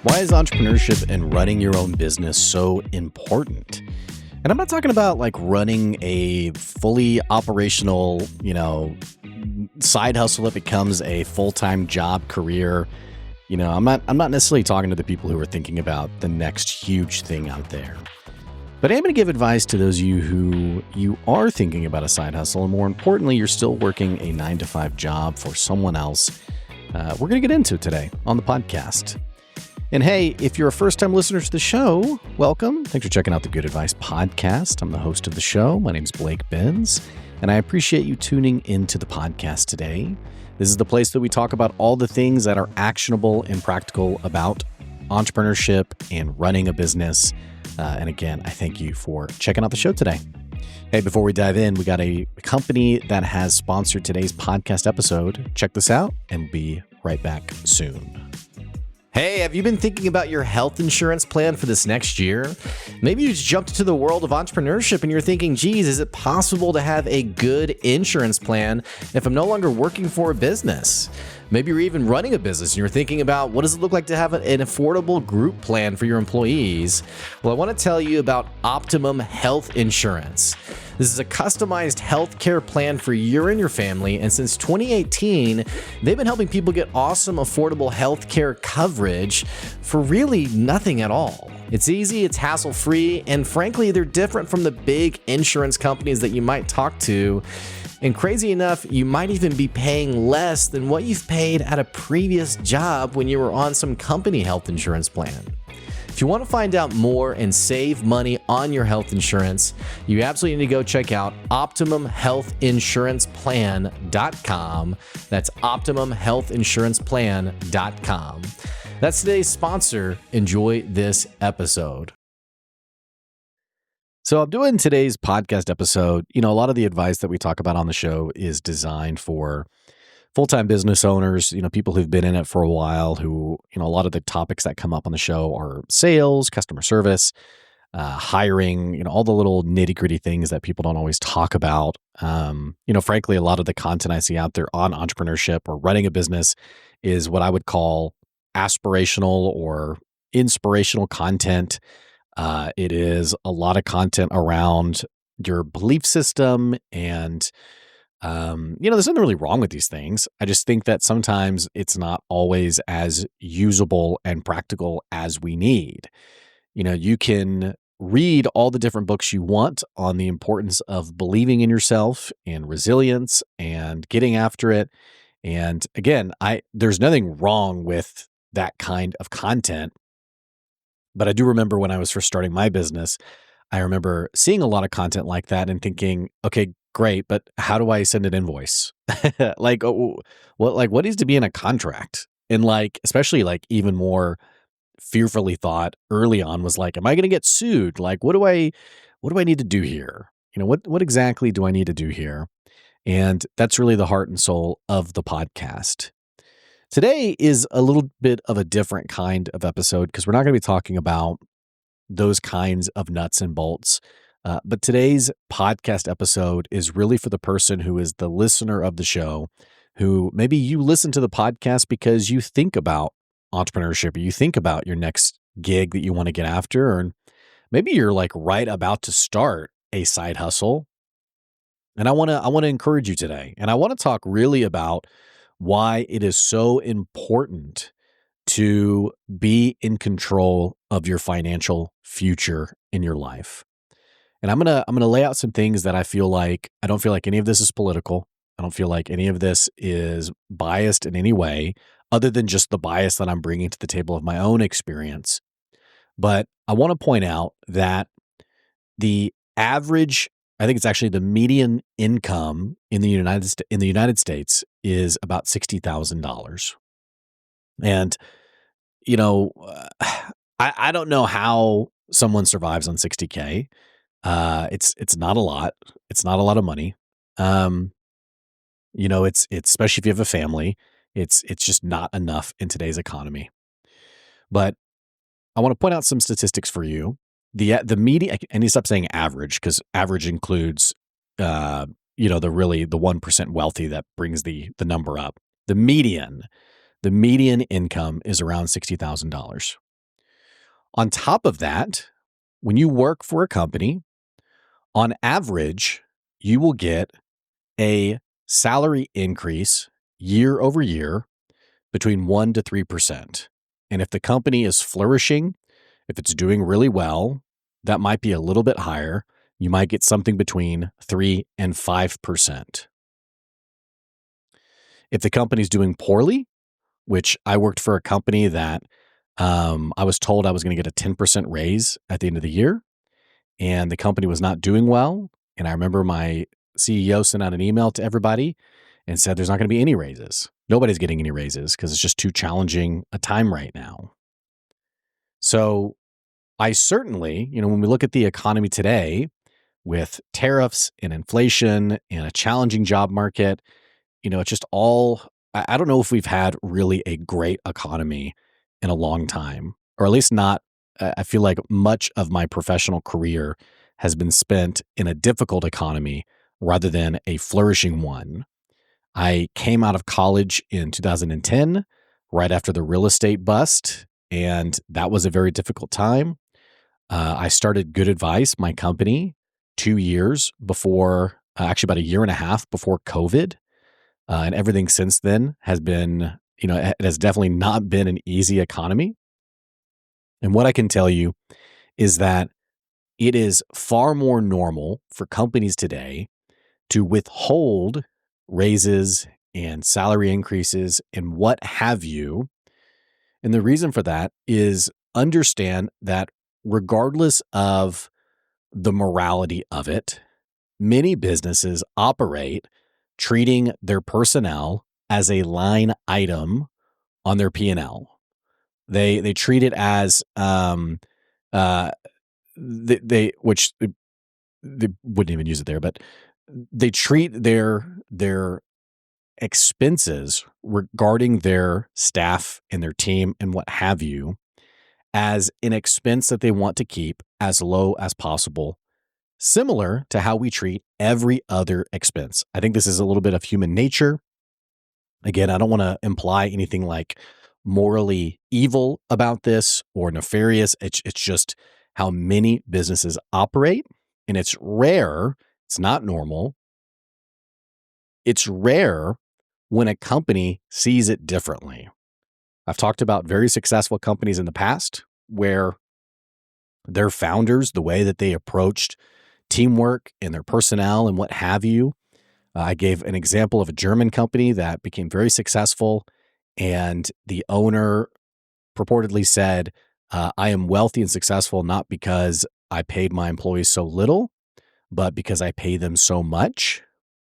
Why is entrepreneurship and running your own business so important? And I'm not talking about like running a fully operational, side hustle that becomes a full-time job career. I'm not necessarily talking to the people who are thinking about the next huge thing out there. But I am going to give advice to those of you who you are thinking about a side hustle, and more importantly, you're still working a 9-to-5 job for someone else. We're going to get into it today on the podcast. And hey, if you're a first-time listener to the show, welcome. Thanks for checking out the Good Advice Podcast. I'm the host of the show. My name's Blake Benz, and I appreciate you tuning into the podcast today. This is the place that we talk about all the things that are actionable and practical about entrepreneurship and running a business. And again, I thank you for checking out the show today. Hey, before we dive in, we got a company that has sponsored today's podcast episode. Check this out, and we'll be right back soon. Hey, have you been thinking about your health insurance plan for this next year? Maybe you just jumped into the world of entrepreneurship and you're thinking, geez, is it possible to have a good insurance plan if I'm no longer working for a business? Maybe you're even running a business and you're thinking about what does it look like to have an affordable group plan for your employees? Well, I want to tell you about Optimum Health Insurance. This is a customized healthcare plan for you and your family, and since 2018, they've been helping people get awesome, affordable healthcare coverage for really nothing at all. It's easy, it's hassle-free, and frankly, they're different from the big insurance companies that you might talk to. And crazy enough, you might even be paying less than what you've paid at a previous job when you were on some company health insurance plan. If you want to find out more and save money on your health insurance, you absolutely need to go check out OptimumHealthInsurancePlan.com. That's OptimumHealthInsurancePlan.com. That's today's sponsor. Enjoy this episode. So I'm doing today's podcast episode. A lot of the advice that we talk about on the show is designed for full-time business owners, people who've been in it for a while, who, a lot of the topics that come up on the show are sales, customer service, hiring, all the little nitty-gritty things that people don't always talk about. Frankly, a lot of the content I see out there on entrepreneurship or running a business is what I would call aspirational or inspirational content. It is a lot of content around your belief system and there's nothing really wrong with these things. I just think that sometimes it's not always as usable and practical as we need. You can read all the different books you want on the importance of believing in yourself and resilience and getting after it. And again, there's nothing wrong with that kind of content. But I do remember when I was first starting my business, I remember seeing a lot of content like that and thinking, okay, great, but how do I send an invoice? What needs to be in a contract? And especially even more fearfully thought early on was am I going to get sued? What do I need to do here? What exactly do I need to do here? And that's really the heart and soul of the podcast. Today is a little bit of a different kind of episode because we're not going to be talking about those kinds of nuts and bolts. But today's podcast episode is really for the person who is the listener of the show, who maybe you listen to the podcast because you think about entrepreneurship, or you think about your next gig that you want to get after, or maybe you're right about to start a side hustle. And I want to encourage you today. And I want to talk really about why it is so important to be in control of your financial future in your life. And I'm gonna lay out some things that I don't feel like any of this is political. I don't feel like any of this is biased in any way, other than just the bias that I'm bringing to the table of my own experience. But I want to point out that the average, I think it's actually the median income in the United States is about $60,000. And I don't know how someone survives on $60K. It's not a lot. It's not a lot of money. It's especially if you have a family, it's just not enough in today's economy. But I want to point out some statistics for you. The median, I need to stop saying average because average includes, the 1% wealthy that brings the number up. The median income is around $60,000. On top of that, when you work for a company, on average, you will get a salary increase year over year between 1% to 3%. And if the company is flourishing, if it's doing really well, that might be a little bit higher. You might get something between 3 and 5%. If the company's doing poorly, which I worked for a company that I was told I was going to get a 10% raise at the end of the year, and the company was not doing well. And I remember my CEO sent out an email to everybody and said, there's not going to be any raises. Nobody's getting any raises because it's just too challenging a time right now. So I certainly, when we look at the economy today with tariffs and inflation and a challenging job market, it's just all, I don't know if we've had really a great economy in a long time, or at least not. I feel like much of my professional career has been spent in a difficult economy rather than a flourishing one. I came out of college in 2010, right after the real estate bust, and that was a very difficult time. I started Good Advice, my company, 2 years before, actually about a year and a half before COVID. And everything since then has been, it has definitely not been an easy economy. And what I can tell you is that it is far more normal for companies today to withhold raises and salary increases and what have you. And the reason for that is understand that regardless of the morality of it, many businesses operate treating their personnel as a line item on their P&L. They treat it as uh they which they wouldn't even use it there, but they treat their expenses regarding their staff and their team and what have you as an expense that they want to keep as low as possible, similar to how we treat every other expense. I think this is a little bit of human nature. Again, I don't want to imply anything like morally evil about this or nefarious. It's just how many businesses operate. And it's rare, it's not normal. It's rare when a company sees it differently. I've talked about very successful companies in the past where their founders, the way that they approached teamwork and their personnel and what have you. I gave an example of a German company that became very successful, and the owner purportedly said, I am wealthy and successful not because I paid my employees so little, but because I pay them so much.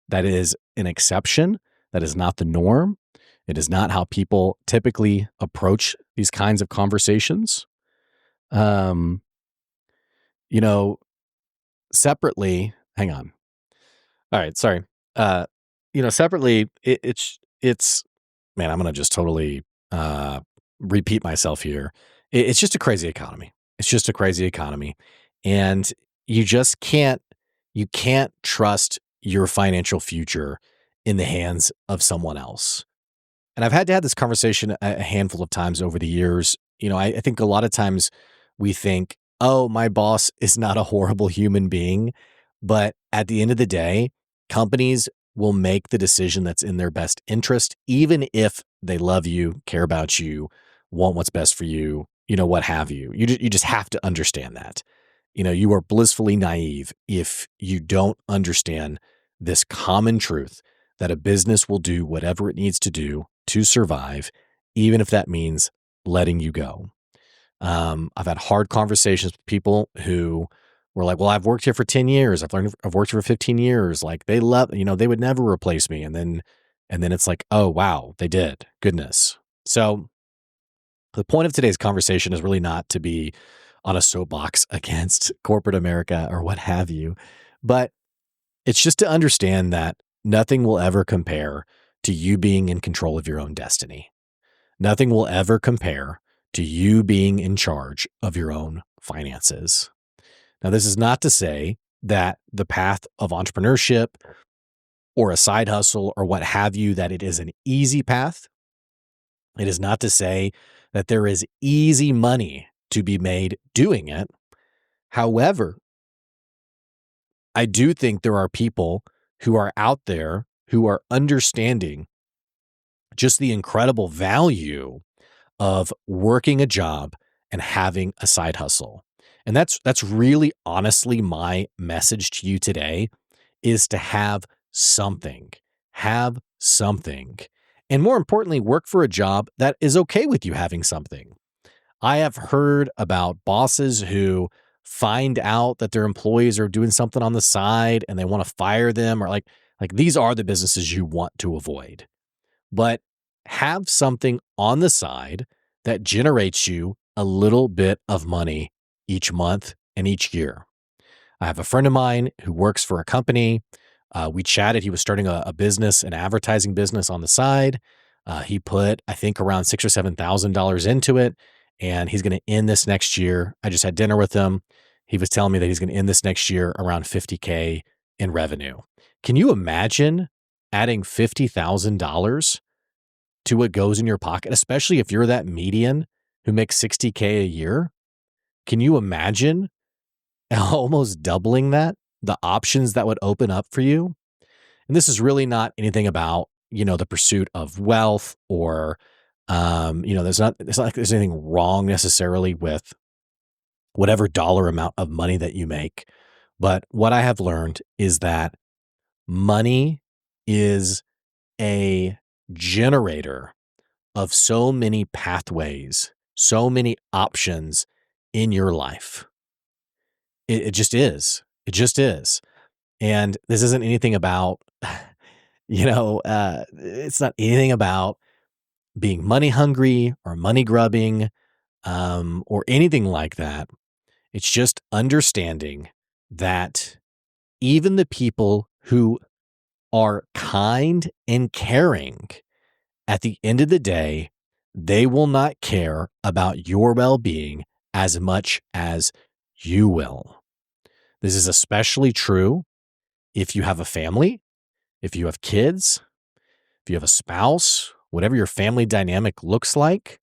That is an exception. That is not the norm. It is not how people typically approach these kinds of conversations. Um, you know, Separately, hang on. All right, sorry. Uh, separately, it's man, I'm gonna just totally repeat myself here. It's just a crazy economy. It's just a crazy economy, and you just can't trust your financial future in the hands of someone else. And I've had to have this conversation a handful of times over the years. I think a lot of times we think, oh, my boss is not a horrible human being. But at the end of the day, companies will make the decision that's in their best interest, even if they love you, care about you, want what's best for you, what have you. You just have to understand that. You are blissfully naive if you don't understand this common truth that a business will do whatever it needs to do to survive, even if that means letting you go. I've had hard conversations with people who were like, well, I've worked here for 10 years. I've worked here for 15 years. Like they love, they would never replace me. And then it's like, oh, wow, they did. Goodness. So the point of today's conversation is really not to be on a soapbox against corporate America or what have you, but it's just to understand that nothing will ever compare to you being in control of your own destiny. Nothing will ever compare to you being in charge of your own finances. Now, this is not to say that the path of entrepreneurship or a side hustle or what have you, that it is an easy path. It is not to say that there is easy money to be made doing it. However, I do think there are people who are out there who are understanding just the incredible value of working a job and having a side hustle. And that's really honestly my message to you today, is to have something. Have something. And more importantly, work for a job that is okay with you having something. I have heard about bosses who find out that their employees are doing something on the side and they want to fire them, or like these are the businesses you want to avoid. But have something on the side that generates you a little bit of money each month and each year. I have a friend of mine who works for a company. We chatted. He was starting a business, an advertising business on the side. He put, I think, around $6,000 or $7,000 into it, and he's going to end this next year. I just had dinner with him. He was telling me that he's going to end this next year around $50K in revenue. Can you imagine adding $50,000 to what goes in your pocket, especially if you're that median who makes $60K a year? Can you imagine almost doubling that, the options that would open up for you? And this is really not anything about, the pursuit of wealth or, it's not like there's anything wrong necessarily with whatever dollar amount of money that you make. But what I have learned is that money is a generator of so many pathways, so many options in your life. It just is. It just is. And this isn't anything about, it's not anything about being money hungry or money grubbing, or anything like that. It's just understanding that even the people who are kind and caring, at the end of the day, they will not care about your well-being as much as you will. This is especially true if you have a family, if you have kids, if you have a spouse, whatever your family dynamic looks like.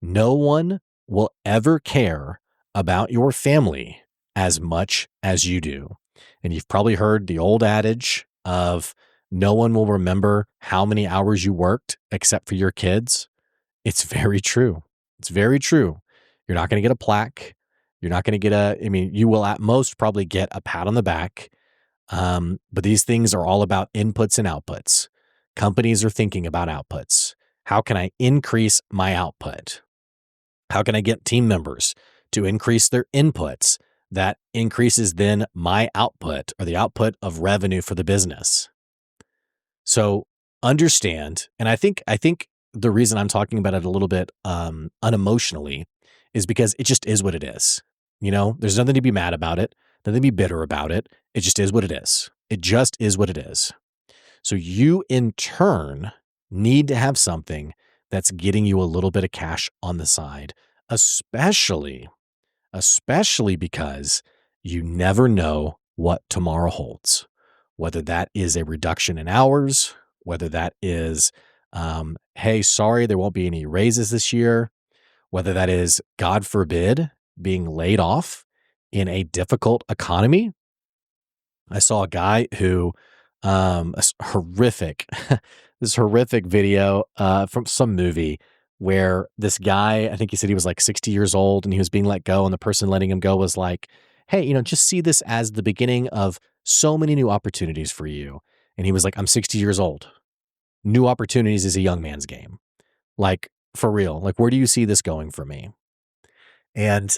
No one will ever care about your family as much as you do. And you've probably heard the old adage of no one will remember how many hours you worked except for your kids. It's very true. It's very true. You're not going to get a plaque. You're not going to get you will at most probably get a pat on the back. But these things are all about inputs and outputs. Companies are thinking about outputs. How can I increase my output? How can I get team members to increase their inputs? That increases then my output, or the output of revenue for the business. So understand, and I think the reason I'm talking about it a little bit unemotionally is because it just is what it is. There's nothing to be mad about it, nothing to be bitter about it. It just is what it is. It just is what it is. So you in turn need to have something that's getting you a little bit of cash on the side, especially because you never know what tomorrow holds, whether that is a reduction in hours, whether that is, hey, sorry, there won't be any raises this year, whether that is, God forbid, being laid off in a difficult economy. I saw a guy who, this horrific video from some movie where this guy, I think he said he was like 60 years old and he was being let go, and the person letting him go was like, hey, just see this as the beginning of so many new opportunities for you. And he was like, I'm 60 years old. New opportunities is a young man's game. Like, for real, like, where do you see this going for me? And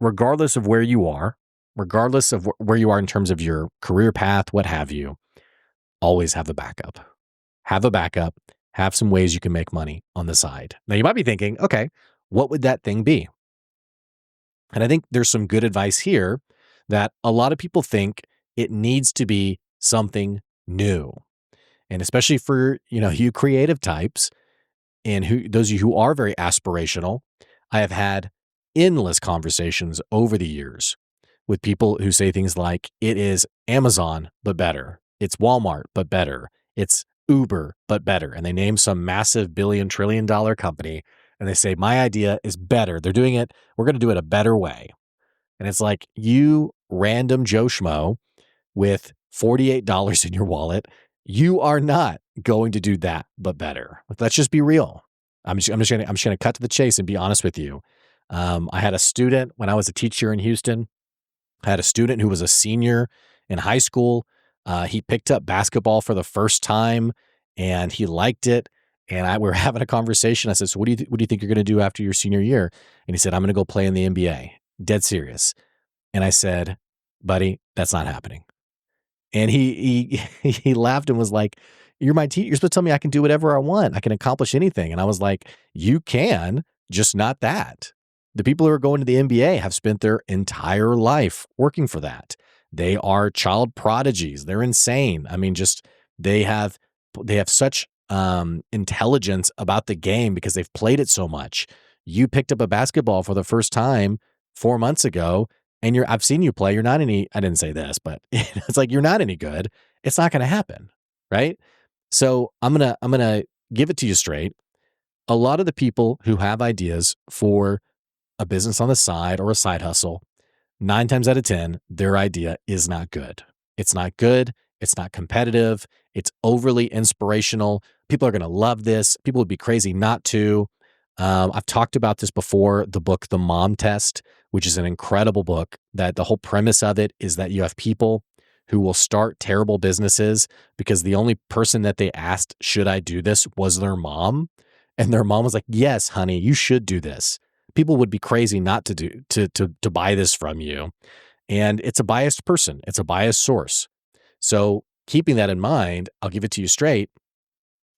regardless of where you are, regardless of where you are in terms of your career path, what have you, always have a backup. Have a backup. Have some ways you can make money on the side. Now, you might be thinking, okay, what would that thing be? And I think there's some good advice here that a lot of people think it needs to be something new. And especially for, you creative types and those of you who are very aspirational, I have had endless conversations over the years with people who say things like, it is Amazon, but better. It's Walmart, but better. It's Uber, but better. And they name some massive billion, $1 trillion company. and they say, my idea is better. They're doing it. We're going to do it a better way. And it's like, you random Joe Schmo with $48 in your wallet, you are not going to do that, but better. Let's just be real. I'm just gonna cut to the chase and be honest with you. I had a student when I was a teacher in Houston. I had a student who was a senior in high school. He picked up basketball for the first time, and he liked it. And we were having a conversation. I said, "So what do you think you're going to do after your senior year?" And he said, "I'm going to go play in the NBA." Dead serious. And I said, "Buddy, that's not happening." And he laughed and was like, "You're my teacher. You're supposed to tell me I can do whatever I want. I can accomplish anything." And I was like, "You can, just not that." The people who are going to the NBA have spent their entire life working for that. They are child prodigies. They're insane. I mean, just they have such intelligence about the game because they've played it so much. You picked up a basketball for the first time 4 months ago, and I've seen you play. You're not any, I didn't say this, but it's like, you're not any good. It's not going to happen. Right. So I'm going to give it to you straight. A lot of the people who have ideas for a business on the side or a side hustle, 9 times out of 10, their idea is not good. It's not good. It's not competitive. It's overly inspirational. People are going to love this. People would be crazy not to. I've talked about this before, the book, The Mom Test, which is an incredible book that the whole premise of it is that you have people who will start terrible businesses because the only person that they asked, should I do this, was their mom. And their mom was like, yes, honey, you should do this. People would be crazy not to buy this from you. And it's a biased person. It's a biased source. So keeping that in mind, I'll give it to you straight.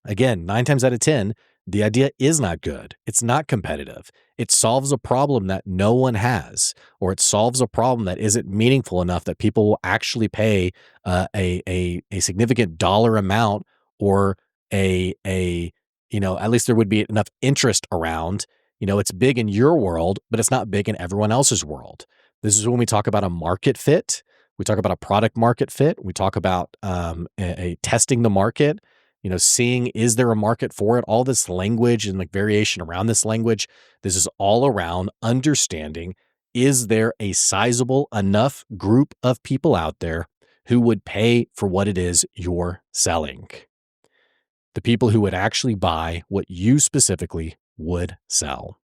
Again, 9 times out of 10, the idea is not good. It's not competitive. It solves a problem that no one has, or it solves a problem that isn't meaningful enough that people will actually pay a significant dollar amount, or at least there would be enough interest around. It's big in your world, but it's not big in everyone else's world. This is when we talk about a market fit. We talk about a product market fit. We talk about testing the market. Seeing, is there a market for it? All this language and like variation around this language, this is all around understanding, is there a sizable enough group of people out there who would pay for what it is you're selling? The people who would actually buy what you specifically would sell.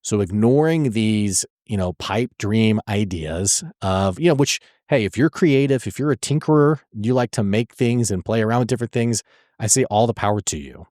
So ignoring these, pipe dream ideas of, which, hey, if you're creative, if you're a tinkerer, you like to make things and play around with different things, I say all the power to you.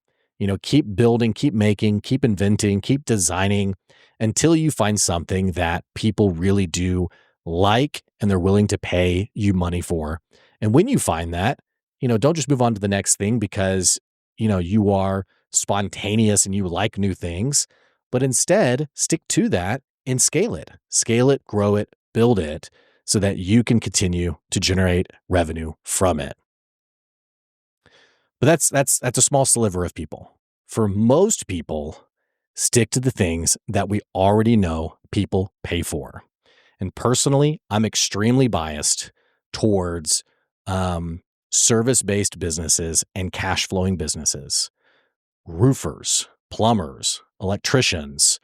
Keep building, keep making, keep inventing, keep designing until you find something that people really do like and they're willing to pay you money for. And when you find that, don't just move on to the next thing because, you are spontaneous and you like new things, but instead stick to that and scale it, grow it, build it so that you can continue to generate revenue from it. But that's a small sliver of people. For most people, stick to the things that we already know people pay for. And personally, I'm extremely biased towards service-based businesses and cash flowing businesses. Roofers, plumbers, electricians,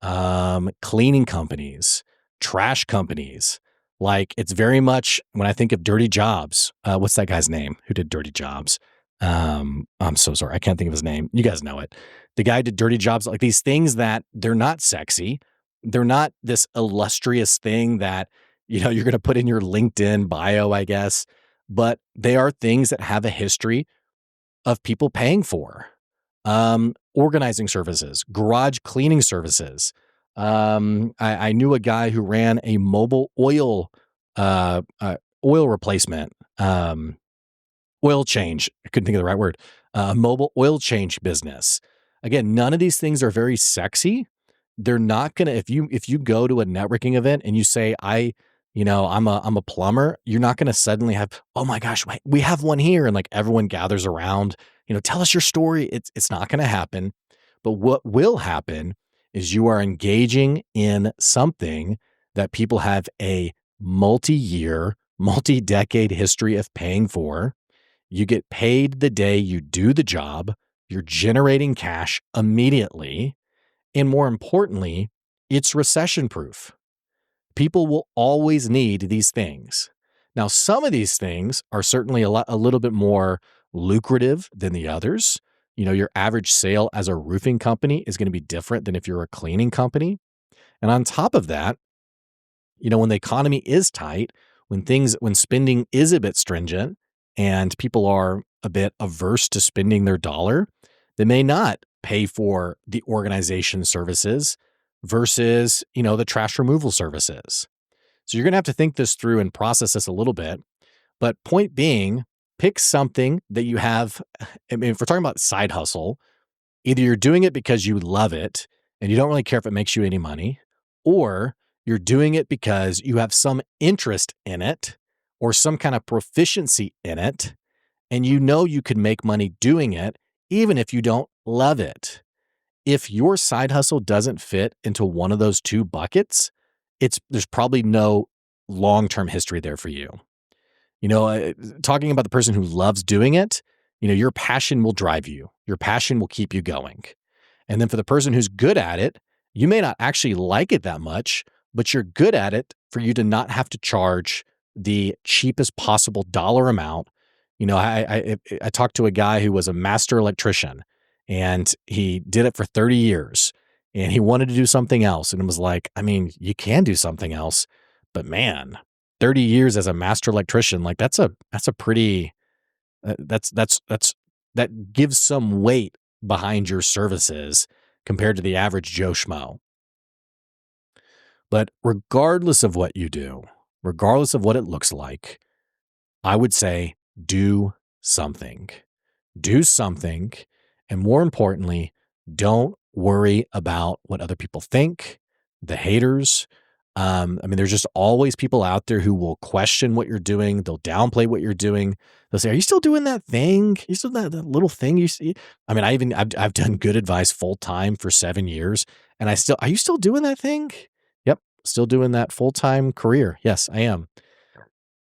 cleaning companies, trash companies. Like, it's very much, when I think of dirty jobs, what's that guy's name who did dirty jobs? I'm so sorry. I can't think of his name. You guys know it. The guy did dirty jobs, like these things that they're not sexy. They're not this illustrious thing that, you're going to put in your LinkedIn bio, I guess, but they are things that have a history of people paying for. Organizing services, garage cleaning services. I knew a guy who ran a mobile oil replacement, oil change. I couldn't think of the right word. Mobile oil change business. Again, none of these things are very sexy. They're not gonna, if you go to a networking event and you say, I'm a plumber, you're not gonna suddenly have, oh my gosh, wait, we have one here, and like everyone gathers around, tell us your story. It's not gonna happen. But what will happen is you are engaging in something that people have a multi-year, multi-decade history of paying for. You get paid the day you do the job. You're generating cash immediately. And more importantly, it's recession proof. People will always need these things. Now, some of these things are certainly a little bit more lucrative than the others. Your average sale as a roofing company is going to be different than if you're a cleaning company. And on top of that, when the economy is tight, when spending is a bit stringent and people are a bit averse to spending their dollar, they may not pay for the organization services versus, the trash removal services. So you're going to have to think this through and process this a little bit. But point being, pick something that you have. I mean, if we're talking about side hustle, either you're doing it because you love it and you don't really care if it makes you any money, or you're doing it because you have some interest in it or some kind of proficiency in it, and you can make money doing it even if you don't love it. If your side hustle doesn't fit into one of those two buckets, there's probably no long-term history there for you. Talking about the person who loves doing it, your passion will drive you. Your passion will keep you going. And then for the person who's good at it, you may not actually like it that much, but you're good at it for you to not have to charge the cheapest possible dollar amount. I talked to a guy who was a master electrician, and he did it for 30 years, and he wanted to do something else. And it was like, I mean, you can do something else, but man, 30 years as a master electrician, like that's a pretty, that gives some weight behind your services compared to the average Joe Schmo. But regardless of what you do, regardless of what it looks like, I would say do something. Do something. And more importantly, don't worry about what other people think, the haters. There's just always people out there who will question what you're doing. They'll downplay what you're doing. They'll say, "Are you still doing that thing? You still that little thing you see?" I've done Good Advice full time for 7 years, and are you still doing that thing? Yep, still doing that full time career. Yes, I am.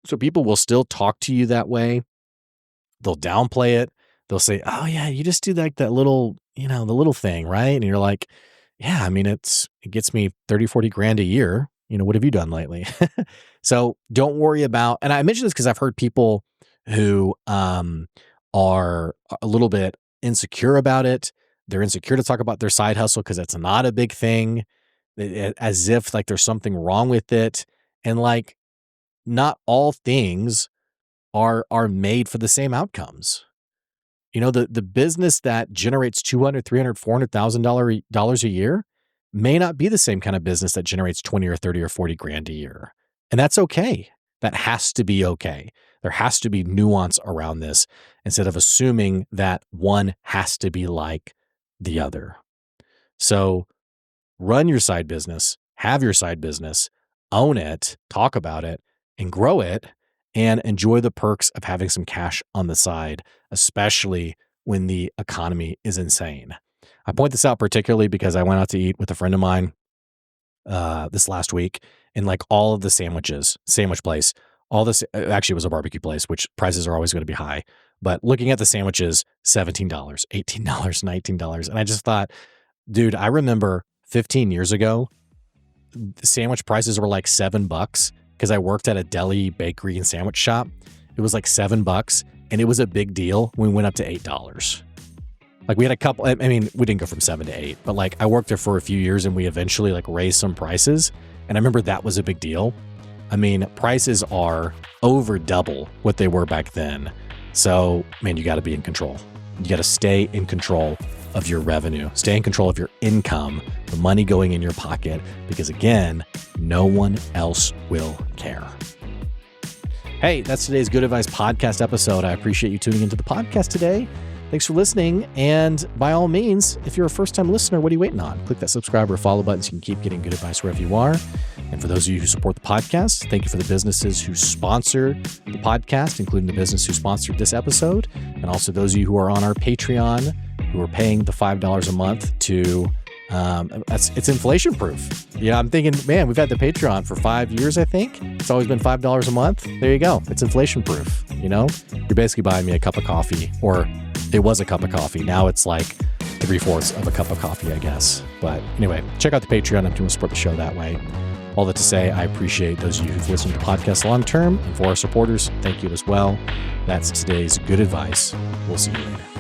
So people will still talk to you that way. They'll downplay it. They'll say, "Oh yeah, you just do like that little, the little thing, right?" And you're like, "Yeah, it gets me 30, 40 grand a year. What have you done lately?" So don't worry about, and I mention this because I've heard people who are a little bit insecure about it. They're insecure to talk about their side hustle because it's not a big thing, as if like there's something wrong with it. And like, not all things are made for the same outcomes. The business that generates $200,000, $300,000, $400,000 a year may not be the same kind of business that generates 20 or 30 or 40 grand a year. And that's okay. That has to be okay. There has to be nuance around this instead of assuming that one has to be like the other. So run your side business, have your side business, own it, talk about it, and grow it, and enjoy the perks of having some cash on the side, especially when the economy is insane. I point this out particularly because I went out to eat with a friend of mine this last week, and like all of the sandwich place, actually it was a barbecue place, which prices are always going to be high. But looking at the sandwiches, $17, $18, $19. And I just thought, dude, I remember 15 years ago, the sandwich prices were like $7 because I worked at a deli, bakery, and sandwich shop. It was like $7, and it was a big deal when we went up to $8. Like we had a couple, we didn't go from 7 to 8, but like I worked there for a few years and we eventually like raised some prices. And I remember that was a big deal. Prices are over double what they were back then. So, man, you got to be in control. You got to stay in control of your revenue, stay in control of your income, the money going in your pocket, because again, no one else will care. Hey, that's today's Good Advice podcast episode. I appreciate you tuning into the podcast today. Thanks for listening. And by all means, if you're a first-time listener, what are you waiting on? Click that subscribe or follow button so you can keep getting good advice wherever you are. And for those of you who support the podcast, thank you for the businesses who sponsor the podcast, including the business who sponsored this episode. And also those of you who are on our Patreon, who are paying the $5 a month to, it's inflation proof. I'm thinking, man, we've had the Patreon for 5 years, I think. It's always been $5 a month. There you go. It's inflation proof. You're basically buying me a cup of coffee, or it was a cup of coffee. Now it's like 3/4 of a cup of coffee, I guess. But anyway, check out the Patreon if you want to support the show that way. All that to say, I appreciate those of you who've listened to the podcast long term, and for our supporters, thank you as well. That's today's good advice. We'll see you later.